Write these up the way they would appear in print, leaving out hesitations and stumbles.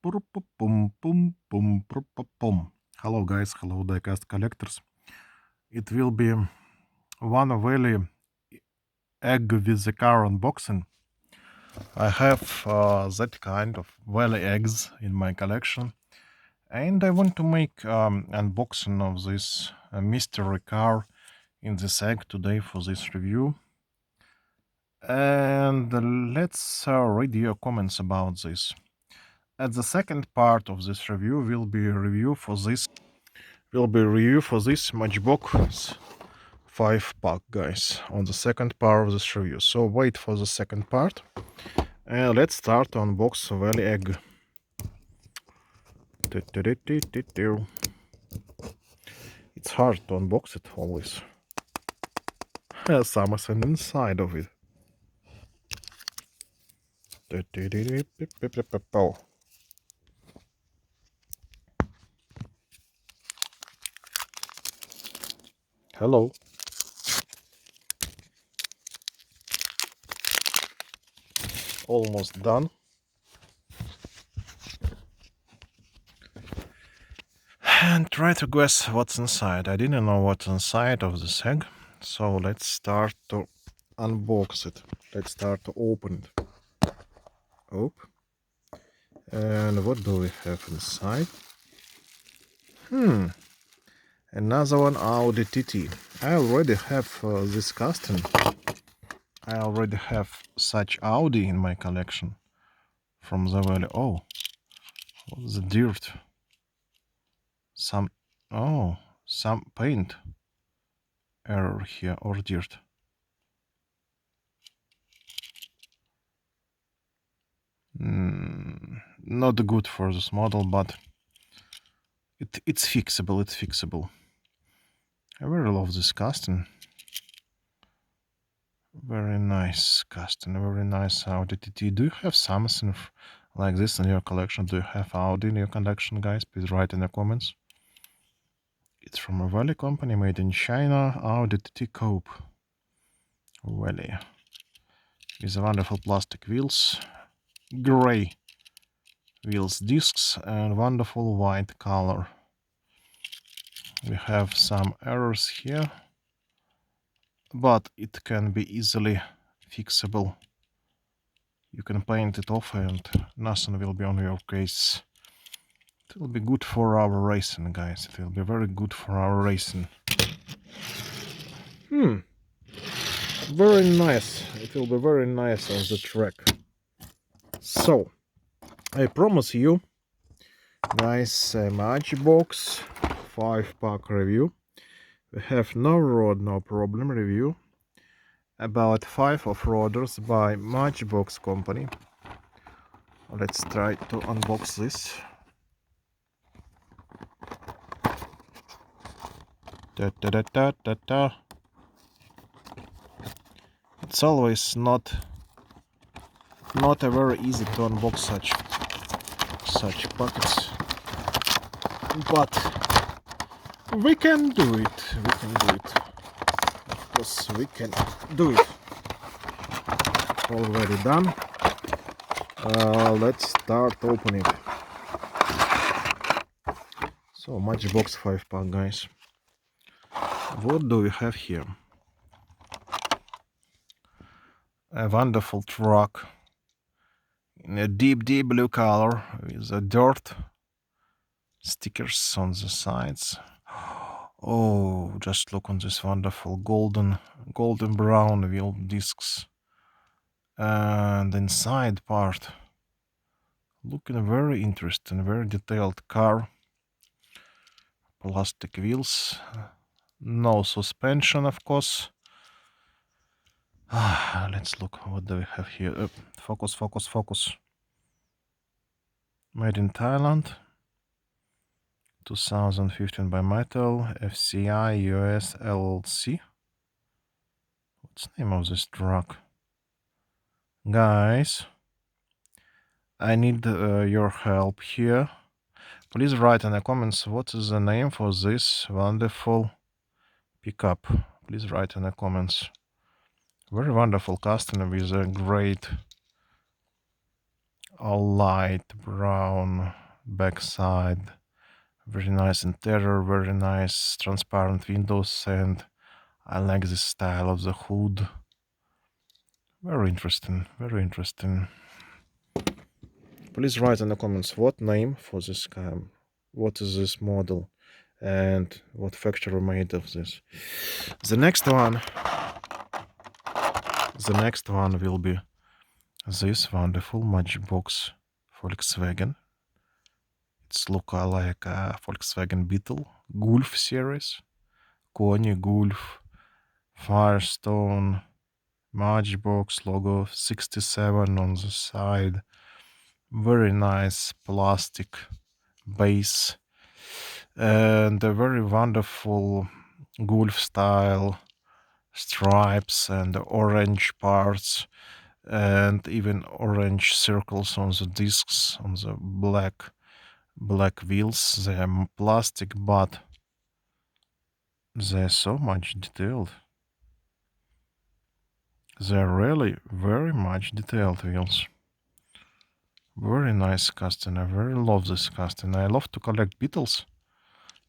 Hello guys, hello diecast collectors. It will be one Welly egg with the car unboxing. I have that kind of Welly eggs in my collection, and I want to make unboxing of this mystery car in this egg today for this review. And let's read your comments about this. At the second part of this review will be a review for this Matchbox 5-pack, guys, on the second part of this review. So wait for the second part, and let's start to unbox Welly egg. It's hard to unbox it always. Has something inside of it. Hello. Almost done. And try to guess what's inside. I didn't know what's inside of this egg, so let's start to unbox it. Let's start to open it. And what do we have inside? Another one, Audi TT. I already have this custom. I already have such Audi in my collection from the Welly. Oh, the dirt. Some paint error here, or dirt. Not good for this model, but it's fixable. It's fixable. I really love this custom. Very nice custom. Very nice Audi TT. Do you have something like this in your collection? Do you have Audi in your collection, guys? Please write in the comments. It's from a Welly company, made in China. Audi TT Coupe. Welly. With wonderful plastic wheels, gray wheels discs, and wonderful white color. We have some errors here, but it can be easily fixable. You can paint it off and nothing will be on your case. It will be good for our racing, guys. It will be very good for our racing. Very nice. It will be very nice on the track. So, I promise you, guys, a Matchbox 5-pack review. We have no road, no problem review about 5 off-roaders by Matchbox company. Let's try to unbox this. It's always not a very easy to unbox such packets, but we can do it. Of course, we can do it. Already done. Let's start opening. So, Matchbox 5-pack, guys. What do we have here? A wonderful truck in a deep blue color with a dirt stickers on the sides. Oh, just look on this wonderful golden brown wheel discs. And inside part, looking very interesting, very detailed car. Plastic wheels, no suspension, of course. Let's look, what do we have here? Focus. Made in Thailand, 2015 by Metal, FCI US LLC. What's the name of this truck? Guys, I need your help here. Please write in the comments what is the name for this wonderful pickup. Please write in the comments. Very wonderful custom with a great light brown backside. Very nice interior, very nice transparent windows, and I like this style of the hood. Very interesting, very interesting. Please write in the comments what name for this car, what is this model, and what factory made of this. The next one will be this wonderful Matchbox Volkswagen. It's look like a Volkswagen Beetle, Golf series, Coney, Golf, Firestone, Matchbox logo 67 on the side. Very nice plastic base and a very wonderful Golf style stripes and orange parts and even orange circles on the discs on the black wheels. They are plastic, but they're so much detailed. They're really very much detailed wheels. Very nice casting. I very love this casting. I love to collect Beetles.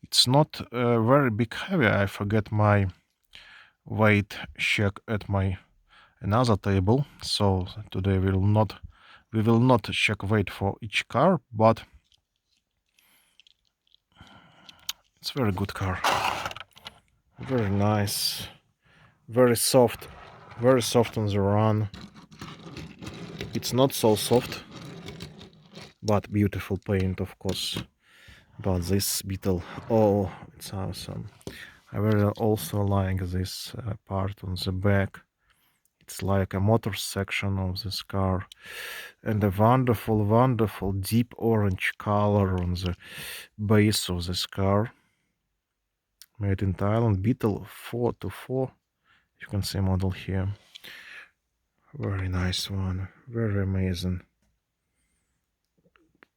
It's not very big heavy. I forget my weight check at my another table. So today we will not check weight for each car, but it's very good car. Very nice. Very soft on the run. It's not so soft, but beautiful paint, of course. But this Beetle, oh, it's awesome. I very also like this part on the back. It's like a motor section of this car, and a wonderful deep orange color on the base of this car. Made in Thailand, Beetle 424. You can see model here. Very nice one, very amazing.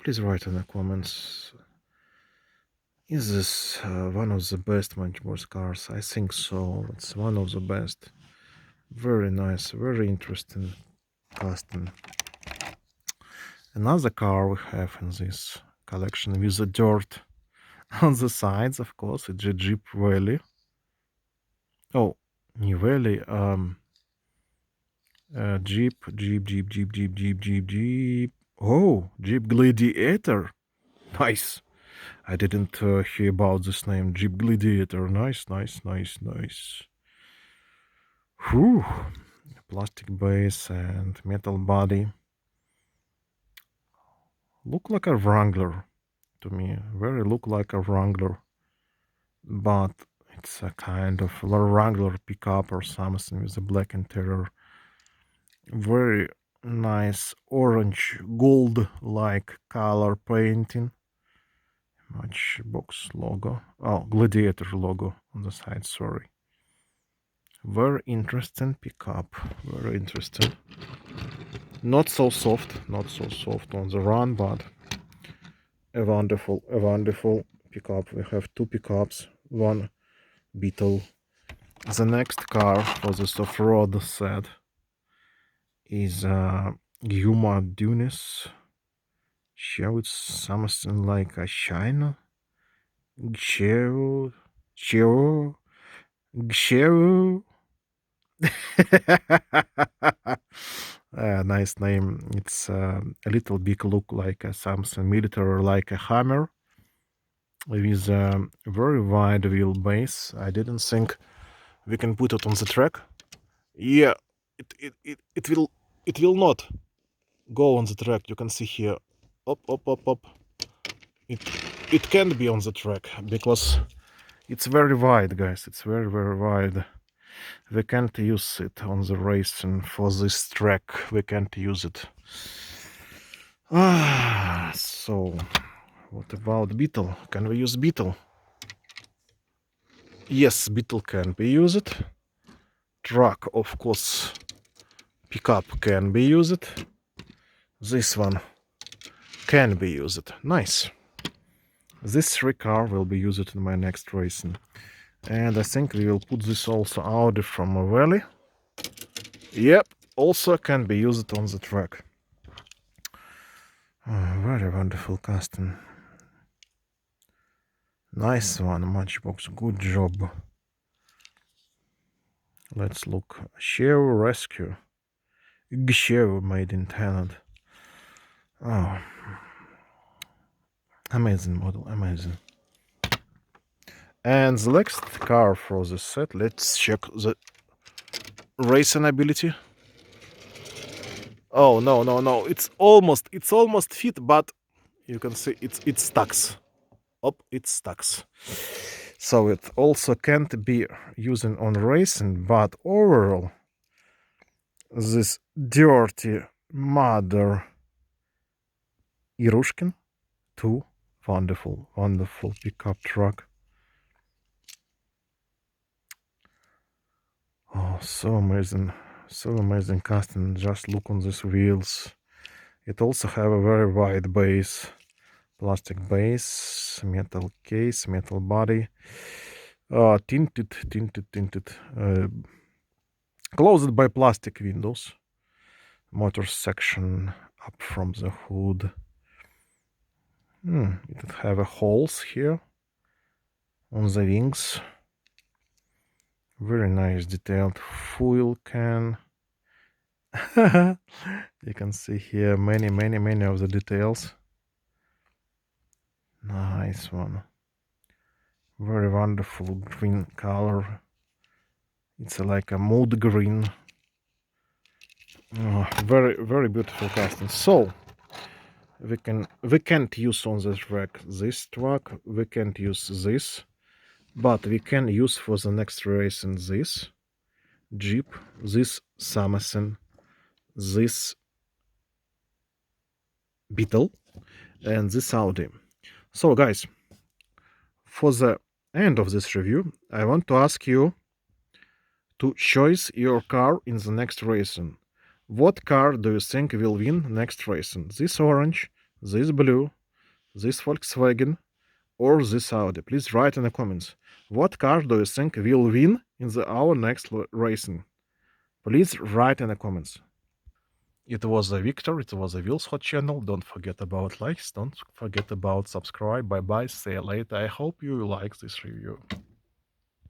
Please write in the comments. Is this one of the best Matchbox cars? I think so. It's one of the best. Very nice, very interesting custom. Another car we have in this collection with the dirt on the sides, of course. It's a Jeep Welly. Oh, new Welly. Jeep. Oh, Jeep Gladiator. Nice. I didn't hear about this name. Jeep Gladiator. Nice. Whew. Plastic base and metal body. Look like a Wrangler to me. Very look like a Wrangler. But it's a kind of Wrangler pickup or something with a black interior. Very nice orange gold like color painting. Matchbox logo. Oh, Gladiator logo on the side, sorry. Very interesting pickup. Very interesting. Not so soft on the run, but a wonderful pickup. We have two pickups, one Beetle. The next car for this off-road set is Yuma Dunes. Show it's something like a China. Show. Nice name. It's a little big look like something military, like a hammer, with a very wide wheelbase. I didn't think we can put it on the track. Yeah, it will not go on the track. You can see here. Up. It can't be on the track because it's very wide, guys. It's very wide. We can't use it on the race, and for this track we can't use it. So what about Beetle? Can we use Beetle? Yes, Beetle can be used. Truck, of course. Pickup can be used. This one can be used. Nice. This 3 car will be used in my next racing. And I think we will put this also Audi from a Welly. Yep, also can be used on the track. Very wonderful custom. Nice one, Matchbox. Good job. Let's look. Share Rescue. Share made in Thailand. Oh, amazing model, amazing. And the next car for the set, let's check the racing ability. Oh no, no, no! It's almost fit, but you can see it's stuck. Up, it's stuck. So it also can't be using on racing, but overall, this dirty mother Irushkin 2, wonderful, wonderful pickup truck. Oh, so amazing casting. Just look on these wheels. It also have a very wide base, plastic base, metal case, metal body, tinted, closed by plastic windows. Motor section up from the hood. It have a holes here on the wings. Very nice detailed fuel can. You can see here many of the details. Nice one. Very wonderful green color. It's like a mood green. Oh, very beautiful casting. So we can't use on this rack this truck. We can't use this, but we can use for the next race in this Jeep, this Samuelson, this Beetle, and this Audi. So guys, for the end of this review, I want to ask you to choose your car in the next racing. What car do you think will win next racing? This orange, this blue, this Volkswagen, or this Audi? Please write in the comments. What car do you think will win in our next racing? Please write in the comments. It was a Victor, it was a Will's Hot channel. Don't forget about likes, don't forget about subscribe. Bye bye, see you later. I hope you like this review.